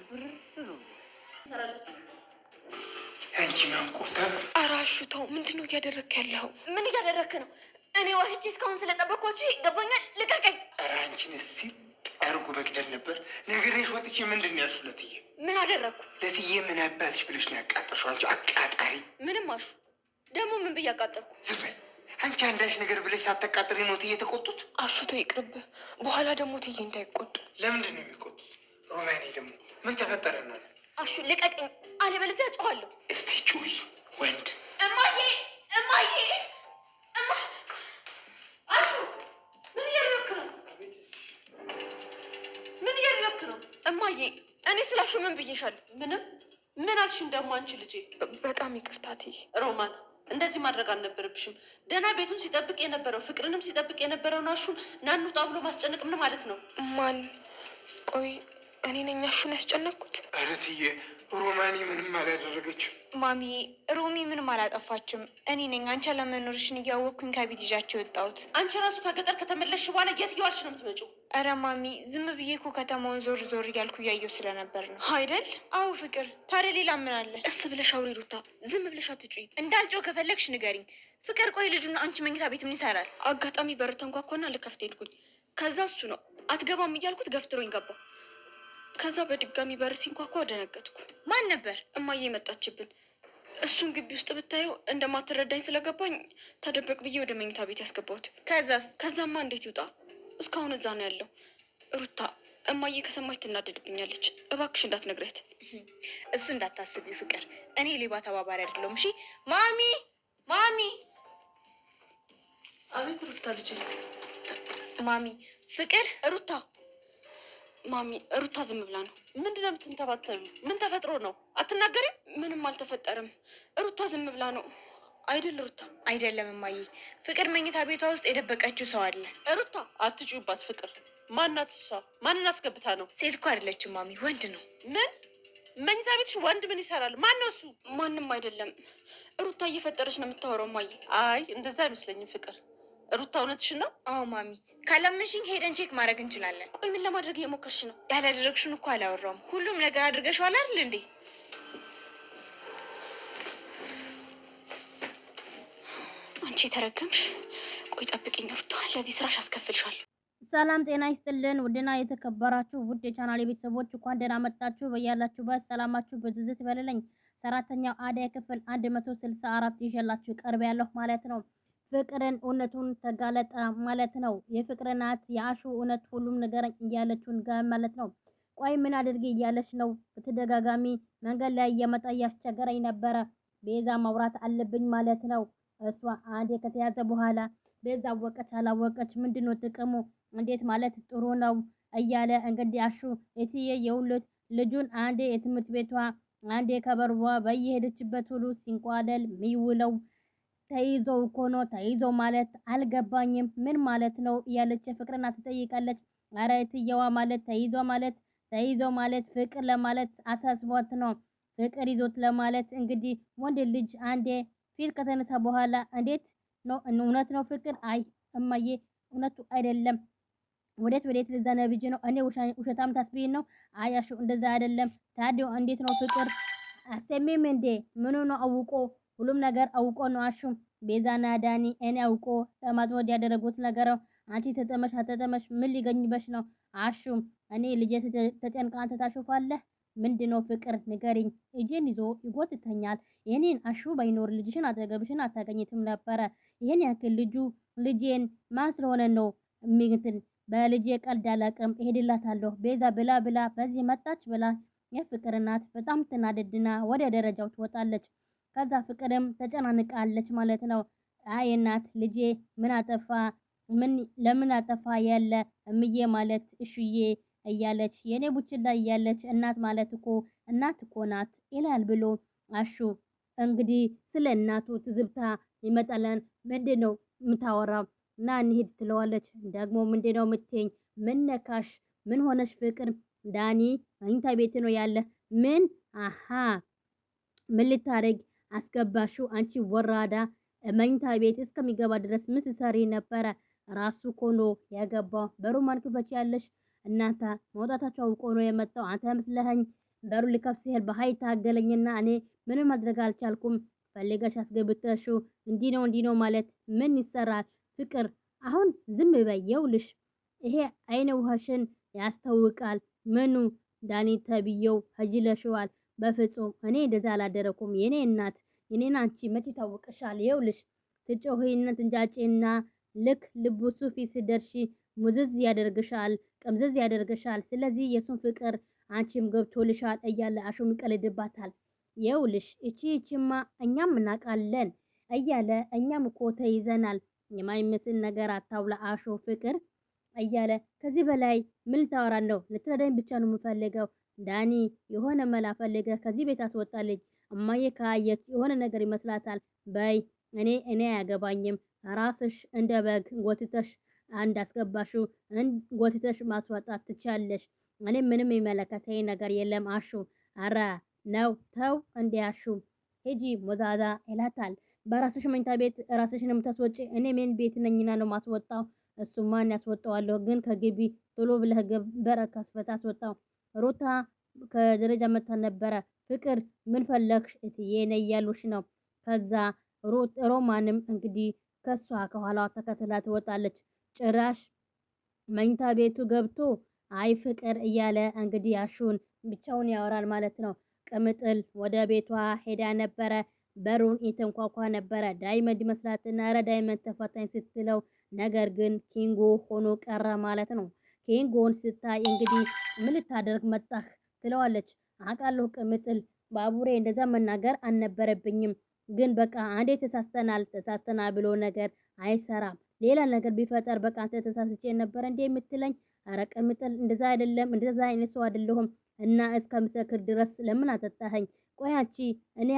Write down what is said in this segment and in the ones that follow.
ብር ነው ሰራላችሁ። አንቺ ማንቆርታ አራሹ ተው፣ ምንድነው እያደረክ ያለው? ምን እያደረክ ነው? እኔ ዋህቼ እስካሁን ስለጠበቅኳችሁ ይገባኛል። ልቀቀኝ። ኧረ አንቺን እዚህ አርጎ መግደል ነበር ነገርሽ። ወጥቼ ምንድን ነው ያልሽው ለትዬ? ምን አደረግኩ? ለትዬ ምን አባትሽ ብለሽ ነው ያቃጠርሽው? አንቺ አቃጣሪ። ምንም አሹ፣ ደግሞ ምን ብዬ አቃጠርኩ? ዝም በይ አንቺ። አንዳች ነገር ብለሽ ሳትቃጥሪ ነው ትዬ ተቆጡት? አሹ ተው ይቅርብህ፣ በኋላ ደግሞ ትዬ እንዳይቆጡ። ለምንድን ነው የሚቆጡት? ሮማኔ ደግሞ ምን ተፈጠረና ነው? አሹ ልቀቀኝ፣ አለበለዚያ እጮሃለሁ። እስቲ ጩይ ወንድ። እማዬ እማዬ፣ አሹ ምን እያደረክ ነው? ምን እያደረክ ነው? እማዬ እኔ ስላሹ ምን ብዬሻለሁ? ምንም። ምን አልሽ? እንደሞ አንቺ ልጄ በጣም ይቅርታ ትዬ። ሮማን እንደዚህ ማድረግ አልነበረብሽም። ደህና ቤቱን ሲጠብቅ የነበረው ፍቅርንም ሲጠብቅ የነበረውን አሹን ናኑጣ ብሎ ማስጨነቅ ምን ማለት ነው? ማን? ቆይ እኔ ነኝ አሹን ያስጨነቅኩት? ኧረ ትዬ ሮማኔ ምንም አላደረገችው። ማሚ ሮሚ ምንም አላጠፋችም። እኔ ነኝ አንቺ አለመኖርሽን እያወቅኩኝ ከቤት ይዣቸው የወጣሁት። አንቺ ራሱ ከገጠር ከተመለስሽ በኋላ የት እየዋልሽ ነው የምትመጪው? ኧረ ማሚ ዝም ብዬ እኮ ከተማውን ዞር ዞር እያልኩ እያየሁ ስለነበር ነው። አይደል? አዎ ፍቅር፣ ታዲያ ሌላ ምን አለ? እስ ብለሽ አውሪ ሩታ፣ ዝም ብለሽ አትጩይ። እንዳልጨው ከፈለግሽ ንገሪኝ ፍቅር። ቆይ ልጁና አንቺ መኝታ ቤት ምን ይሰራል? አጋጣሚ በር ተንኳኳና ልከፍት ሄድኩኝ። ከዛ እሱ ነው አትገባም እያልኩት ገፍትሮኝ ገባ። ከዛ በድጋሚ በር ሲንኳኳ ደነገጥኩ። ማን ነበር? እማዬ መጣችብን። እሱን ግቢ ውስጥ ብታየው እንደማትረዳኝ ስለገባኝ ተደበቅ ብዬ ወደ መኝታ ቤት ያስገባሁት። ከዛማ እንዴት ይውጣ? እስካሁን እዛ ነው ያለው። ሩታ እማዬ ከሰማች ትናደድብኛለች። እባክሽ እንዳትነግሪያት። እሱ እንዳታስቢ ፍቅር፣ እኔ ሌባ ተባባሪ አይደለሁም። እሺ ማሚ ማሚ። አቤት ሩታ ልጄ። ማሚ ፍቅር ሩታ ማሚ ሩታ ዝም ብላ ነው። ምንድነው የምትንተባተቢ? ምን ተፈጥሮ ነው? አትናገሪም? ምንም አልተፈጠረም። ሩታ ዝም ብላ ነው አይደል? ሩታ አይደለም እማዬ፣ ፍቅር መኝታ ቤቷ ውስጥ የደበቀችው ሰው አለ። ሩታ አትጩይባት። ፍቅር ማናት እሷ? ማንን አስገብታ ነው? ሴት እኮ አይደለችም ማሚ፣ ወንድ ነው። ምን መኝታ ቤትሽ ወንድ ምን ይሰራል? ማን ነው እሱ? ማንም አይደለም። ሩታ እየፈጠረች ነው የምታወራው እማዬ። አይ እንደዛ አይመስለኝም ፍቅር። ሩታ እውነትሽን ነው? አዎ ማሚ፣ ካለምንሽኝ ሄደን ቼክ ማድረግ እንችላለን። ቆይ ምን ለማድረግ እየሞከርሽ ነው? ያላደረግሽውን እኮ አላወራውም። ሁሉም ነገር አድርገሽዋል አይደል እንዴ? አንቺ የተረገምሽ። ቆይ ጠብቂኝ ሩታ፣ ለዚህ ስራሽ አስከፍልሻል። ሰላም ጤና ይስጥልን። ውድና የተከበራችሁ ውድ የቻናል ቤተሰቦች እንኳን ደህና መጣችሁ። በያላችሁበት ሰላማችሁ በዝዝት ይበልልኝ። ሰራተኛው አደይ ክፍል 164 ይዤላችሁ ቀርብ ያለሁ ማለት ነው። ፍቅርን እውነቱን ተጋለጠ ማለት ነው። የፍቅር ናት የአሹ እውነት ሁሉም ነገር እያለችውን ጋር ማለት ነው። ቆይ ምን አድርጌ እያለች ነው? በተደጋጋሚ መንገድ ላይ እየመጣ እያስቸገረኝ ነበረ። ቤዛ ማውራት አለብኝ ማለት ነው። እሷ አንዴ ከተያዘ በኋላ ቤዛ አወቀች አላወቀች ምንድነው ጥቅሙ? እንዴት ማለት ጥሩ ነው እያለ እንግዲህ አሹ እትዬ የውሉት ልጁን አንዴ የትምህርት ቤቷ አንዴ ከበርቧ በየሄደችበት ሁሉ ሲንቋለል ሚውለው ተይዘው እኮ ነው። ተይዘው ማለት አልገባኝም ምን ማለት ነው እያለች ፍቅርና ትጠይቃለች። ኧረ እትዬዋ ማለት ተይዘው ማለት ፍቅር ለማለት አሳስቧት ነው። ፍቅር ይዞት ለማለት እንግዲህ ወንድ ልጅ አንዴ ፊት ከተነሳ በኋላ እንዴት ነው? እውነት ነው ፍቅር? አይ እማዬ እውነቱ አይደለም። ወዴት ልዘነብጅ ነው? እኔ ውሸታም ታስቢኝ ነው? አይ አሹ እንደዛ አይደለም። ታዲያ እንዴት ነው ፍቅር? አሰሚም እንዴ? ምኑ ነው አውቆ? ሁሉም ነገር አውቆ ነው አሹም ቤዛና ዳኒ እኔ አውቆ ለማጥወድ ያደረጉት ነገር ነው። አንቺ ተጠመሽ አተጠመሽ ምን ሊገኝበሽ ነው? አሹም እኔ ልጄ ተጨንቃ አንተ ታሾፋለህ? ምንድነው ፍቅር ንገሪኝ። እጄን ይዞ ይጎትተኛል። የኔን አሹ ባይኖር ልጅሽን አጠገብሽን አታገኝትም ነበረ። ይሄን ያክል ልጄን ማን ስለሆነ ነው የሚግትን? በልጄ ቀልድ አላቅም እሄድላታለሁ ቤዛ ብላ በዚህ መጣች ብላ የፍቅር እናት በጣም ትናደድና ወደ ደረጃው ትወጣለች። ከዛ ፍቅርም ተጨናንቃለች ማለት ነው። አይ እናት ልጄ ምን አጠፋ? ለምን አጠፋ? ያለ እምዬ ማለት እሹዬ እያለች የኔ ቡችላ እያለች እናት ማለት እኮ እናት እኮ ናት ይላል ብሎ አሹ እንግዲህ ስለ እናቱ ትዝብታ ይመጣለን። ምንድነው የምታወራው? እና እንሂድ ትለዋለች። ደግሞ ምንድነው የምትይኝ? ምን ነካሽ? ምን ሆነሽ ፍቅር? ዳኒ መኝታ ቤት ነው ያለ። ምን አሃ ምን ልታረግ አስገባሹ? አንቺ ወራዳ መኝታ ቤት እስከሚገባ ድረስ ምን ሰሪ ነበረ? ራሱ ኮኖ ያገባው በሮማን ክፈች ያለሽ እናንተ መውጣታቸው አውቆ ነው የመጣው። አንተ መስለኸኝ በሩ ሊከፍት ሲል በኃይል ታገለኝና እኔ ምንም ማድረግ አልቻልኩም። ፈልገሽ አስገብተሽው እንዲህ ነው ማለት ምን ይሰራል? ፍቅር አሁን ዝም በይ። ይኸውልሽ ይሄ አይነ ውሃሽን ያስታውቃል። ምኑ ዳኒ ተብዬው ሀጅለሽዋል። በፍጹም እኔ እንደዛ አላደረኩም። የኔ እናት የኔን አንቺ መቼ ታወቅሻል? ይኸውልሽ ትጮህይና ትንጫጪና ልክ ልቡሱ ፊት ሲደርሺ ሙዝዝ ያደርግሻል፣ ቅምዝዝ ያደርግሻል። ስለዚህ የሱን ፍቅር አንቺም ገብቶልሻል እያለ አሹም ይቀልድባታል። ይኸውልሽ እቺማ እኛም እናውቃለን እያለ እኛም እኮ ተይዘናል። የማይመስል ነገር አታውላ አሹ ፍቅር እያለ ከዚህ በላይ ምን ልታወራ ነው? ልትረዳኝ ብቻ ነው የምፈልገው። ዳኒ የሆነ መላ ፈልገ ከዚህ ቤት አስወጣልኝ። እማዬ ካየች የሆነ ነገር ይመስላታል። በይ እኔ አያገባኝም። ራስሽ እንደ በግ ጎትተሽ እንዳስገባሽው ጎትተሽ ማስወጣት ትቻለሽ። እኔ ምንም የሚመለከተኝ ነገር የለም። አሹ አረ ነው ተው እንዴ አሹ ሂጂ ሞዛዛ ይላታል። በራስሽ መኝታ ቤት ራስሽን የምታስወጪ እኔ ምን ቤት ነኝና ነው ማስወጣው? እሱማን ያስወጣዋለሁ፣ ግን ከግቢ ቶሎ ብለህ በር ከፍተህ አስወጣው። ሩታ ከደረጃ መታ ነበረ። ፍቅር ምን ፈለግሽ እትዬ ነይ እያሉሽ ነው። ከዛ ሮማንም እንግዲህ ከሷ ከኋላዋ ተከትላ ትወጣለች። ጭራሽ መኝታ ቤቱ ገብቶ አይ ፍቅር እያለ እንግዲህ አሹን ብቻውን ያወራል ማለት ነው። ቅምጥል ወደ ቤቷ ሄዳ ነበረ። በሩን የተንኳኳ ነበረ። ዳይመንድ መስላትና ኧረ ዳይመንድ ተፈታኝ ስትለው ነገር ግን ኪንጎ ሆኖ ቀረ ማለት ነው። ኪንጎን ስታይ እንግዲህ ምን ልታደርግ መጣህ ትለዋለች። አውቃለሁ ቅምጥል ባቡሬ እንደዛ መናገር አልነበረብኝም፣ ግን በቃ አንዴ ተሳስተናል ብሎ ነገር አይሰራም። ሌላ ነገር ቢፈጠር በቃ አንተ ተሳስቼ ነበር እንዴ የምትለኝ? ኧረ ቅምጥል እንደዛ አይደለም፣ እንደዛ አይነት ሰው አይደለሁም እና እስከምሰክር ድረስ ለምን አጠጣኸኝ? ቆይ እኔ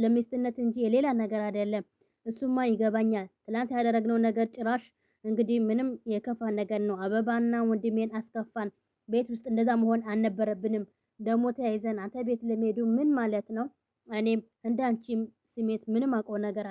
ለሚስትነት እንጂ የሌላ ነገር አይደለም። እሱማ ይገባኛል። ትላንት ያደረግነው ነገር ጭራሽ እንግዲህ ምንም የከፋ ነገር ነው። አበባና ወንድሜን አስከፋን። ቤት ውስጥ እንደዛ መሆን አልነበረብንም። ደግሞ ተያይዘን አንተ ቤት ለመሄዱ ምን ማለት ነው? እኔም እንዳንቺም ስሜት ምንም አውቀው ነገር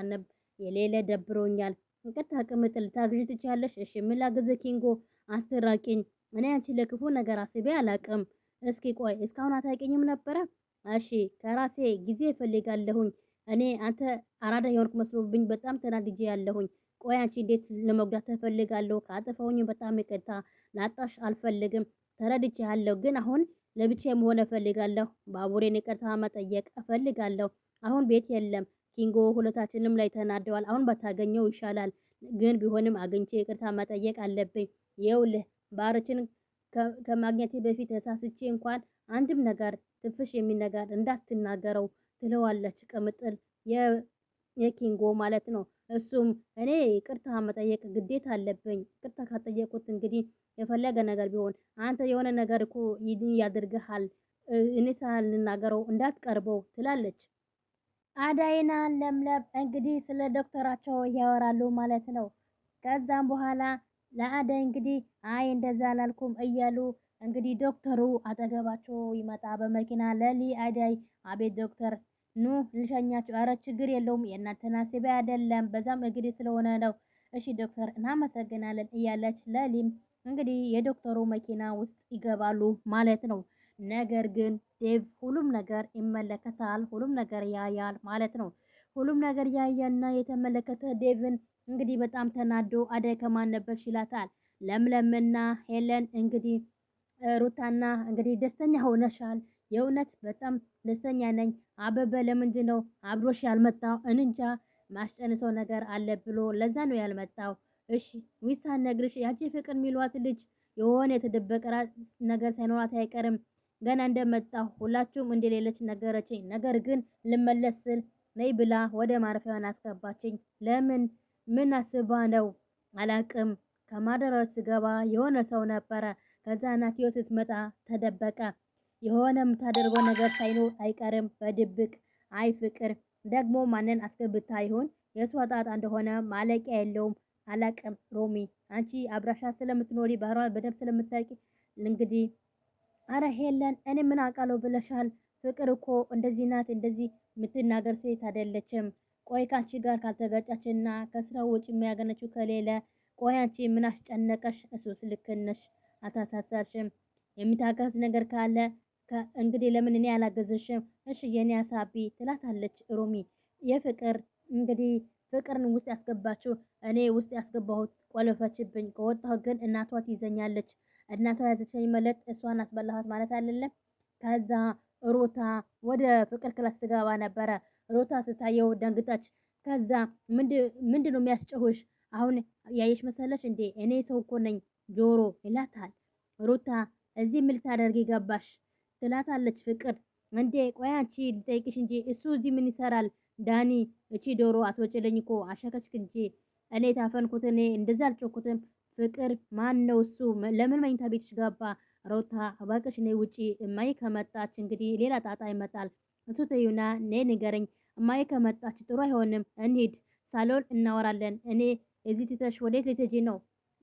የሌለ ደብሮኛል። እንቅታ ቅምጥል ታግዢ ትችያለሽ? እሺ ምን ላግዝ? ኪንጎ አትራቂኝ። እኔ አንቺ ለክፉ ነገር አስቤ አላቅም። እስኪ ቆይ እስካሁን አታውቂኝም ነበረ? እሺ ከራሴ ጊዜ እፈልጋለሁኝ። እኔ አንተ አራዳ የሆንኩ መስሎብኝ በጣም ተናድጄ ያለሁኝ። ቆይ አንቺ እንዴት ለመጉዳት ተፈልጋለሁ? ካጠፋሁኝ በጣም ይቅርታ፣ ላጣሽ አልፈልግም። ተረድቼሃለሁ፣ ግን አሁን ለብቻዬ መሆን እፈልጋለሁ። ባቡሬን ይቅርታ መጠየቅ እፈልጋለሁ። አሁን ቤት የለም። ኪንጎ ሁለታችንም ላይ ተናደዋል። አሁን ባታገኘው ይሻላል፣ ግን ቢሆንም አግኝቼ ይቅርታ መጠየቅ አለብኝ። ይኸውልህ ባሮችን ከማግኘቴ በፊት ተሳስቼ እንኳን አንድም ነገር ትንፍሽ የሚል ነገር እንዳትናገረው ትለዋለች ቅምጥል የኪንጎ ማለት ነው። እሱም እኔ ይቅርታ መጠየቅ ግዴታ አለብኝ። ይቅርታ ካጠየቁት እንግዲህ የፈለገ ነገር ቢሆን አንተ የሆነ ነገር እኮ ያድርግሃል። እኔ ሳልናገረው እንዳትቀርበው ትላለች። አዳይና ለምለም እንግዲህ ስለ ዶክተራቸው ያወራሉ ማለት ነው። ከዛም በኋላ ለአዳይ እንግዲህ አይ እንደዛ አላልኩም እያሉ እንግዲህ ዶክተሩ አጠገባቸው ይመጣ በመኪና ለሊ አዳይ አቤት ዶክተር ኑ ልሸኛችሁ። ኧረ ችግር የለውም የእናንተን አስቤ አይደለም፣ በዛም እንግዲህ ስለሆነ ነው። እሺ ዶክተር እናመሰግናለን እያለች ለሊም እንግዲህ የዶክተሩ መኪና ውስጥ ይገባሉ ማለት ነው። ነገር ግን ዴቭ ሁሉም ነገር ይመለከታል፣ ሁሉም ነገር ያያል ማለት ነው። ሁሉም ነገር ያያና የተመለከተ ዴቭን እንግዲህ በጣም ተናዶ አዳይ ከማን ነበርሽ ይላታል። ለምለምና ሄለን እንግዲህ ሩታና እንግዲህ ደስተኛ ሆነሻል? የእውነት በጣም ደስተኛ ነኝ። አበበ ለምንድን ነው አብሮሽ ያልመጣው? እንጃ ማስጨንሰው ነገር አለ ብሎ ለዛ ነው ያልመጣው። እሺ ዊሳን ነግርሽ ያቺ ፍቅር ሚሏት ልጅ የሆነ የተደበቀ ነገር ሳይኖራት አይቀርም። ገና እንደመጣሁ ሁላችሁም እንደሌለች ነገረችኝ። ነገር ግን ልመለስ ስል ነይ ብላ ወደ ማረፊያዋን አስገባችኝ። ለምን ምን አስባ ነው አላቅም። ከማደሪያው ስገባ የሆነ ሰው ነበረ። ከዛ እናትዮ ስትመጣ ተደበቀ። የሆነ የምታደርገው ነገር ሳይኖር አይቀርም በድብቅ። አይ ፍቅር ደግሞ ማንን አስገብታ ይሆን? የእሷ ጣጣ እንደሆነ ማለቂያ የለውም። አላቅም ሮሚ፣ አንቺ አብራሻ ስለምትኖሪ ባህሯን በደንብ ስለምታውቂ እንግዲህ። አረ ሄለን እኔ ምን አውቃለሁ ብለሻል። ፍቅር እኮ እንደዚህ ናት፣ እንደዚህ የምትናገር ሴት አይደለችም። ቆይ ከአንቺ ጋር ካልተጋጫችና ከስራ ውጭ የሚያገነችው ከሌለ ቆይ አንቺ ምን አስጨነቀሽ? እሱስ ልክ ነሽ፣ አታሳሳሽም። የሚታገስ ነገር ካለ እንግዲህ ለምን እኔ አላገዘሽም? እሺ የኔ አሳቢ ትላታለች ሮሚ። የፍቅር እንግዲህ ፍቅርን ውስጥ ያስገባችው እኔ ውስጥ ያስገባሁት ቆለፈችብኝ። ከወጣሁ ግን እናቷ ትይዘኛለች። እናቷ ያዘችኝ ማለት እሷን አስበላኋት ማለት አይደለም። ከዛ ሩታ ወደ ፍቅር ክላስ ትገባ ነበረ። ሩታ ስታየው ደንግጣች። ከዛ ምንድን ነው የሚያስጨሁሽ? አሁን ያየሽ መሰለሽ እንዴ? እኔ ሰው እኮ ነኝ ጆሮ ይላታል። ሩታ እዚህ ምን ልታደርጊ ገባሽ? ትላታለች ፍቅር። እንዴ ቆይ አንቺ ልጠይቅሽ እንጂ እሱ እዚህ ምን ይሰራል? ዳኒ እቺ ዶሮ አስወጭልኝ እኮ አሸከችክ እንጂ እኔ ታፈንኩት፣ እኔ እንደዛ አልጮኩትም። ፍቅር ማን ነው እሱ? ለምን መኝታ ቤትሽ ገባ? ሩታ እባክሽ ነይ ውጪ፣ እማዬ ከመጣች እንግዲህ ሌላ ጣጣ ይመጣል። እሱ ተዩና ነይ ንገረኝ፣ እማዬ ከመጣች ጥሩ አይሆንም። እንሂድ ሳሎን እናወራለን። እኔ እዚህ ትተሽ ወዴት ልትሄጂ ነው?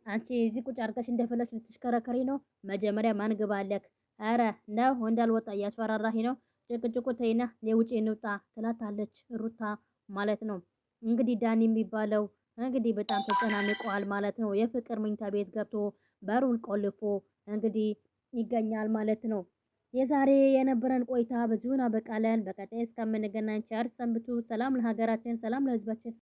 አንቺ እዚህ ቁጭ አድርገሽ እንደፈለግሽ ልትሽከረከሪ ነው? መጀመሪያ ማን ግባለክ? አረ ነው እንዳልወጣ እያስፈራራህ ነው። ጭቅጭቁ ተይና የውጭ እንውጣ ትላታለች ሩታ ማለት ነው። እንግዲህ ዳኒ የሚባለው እንግዲህ በጣም ተጨናንቀዋል ማለት ነው። የፍቅር መኝታ ቤት ገብቶ በሩን ቆልፎ እንግዲህ ይገኛል ማለት ነው። የዛሬ የነበረን ቆይታ በዚሁ እናበቃለን። በቀጣይ እስከምንገናኝ ቸር ሰንብቱ። ሰላም ለሀገራችን፣ ሰላም ለሕዝባችን።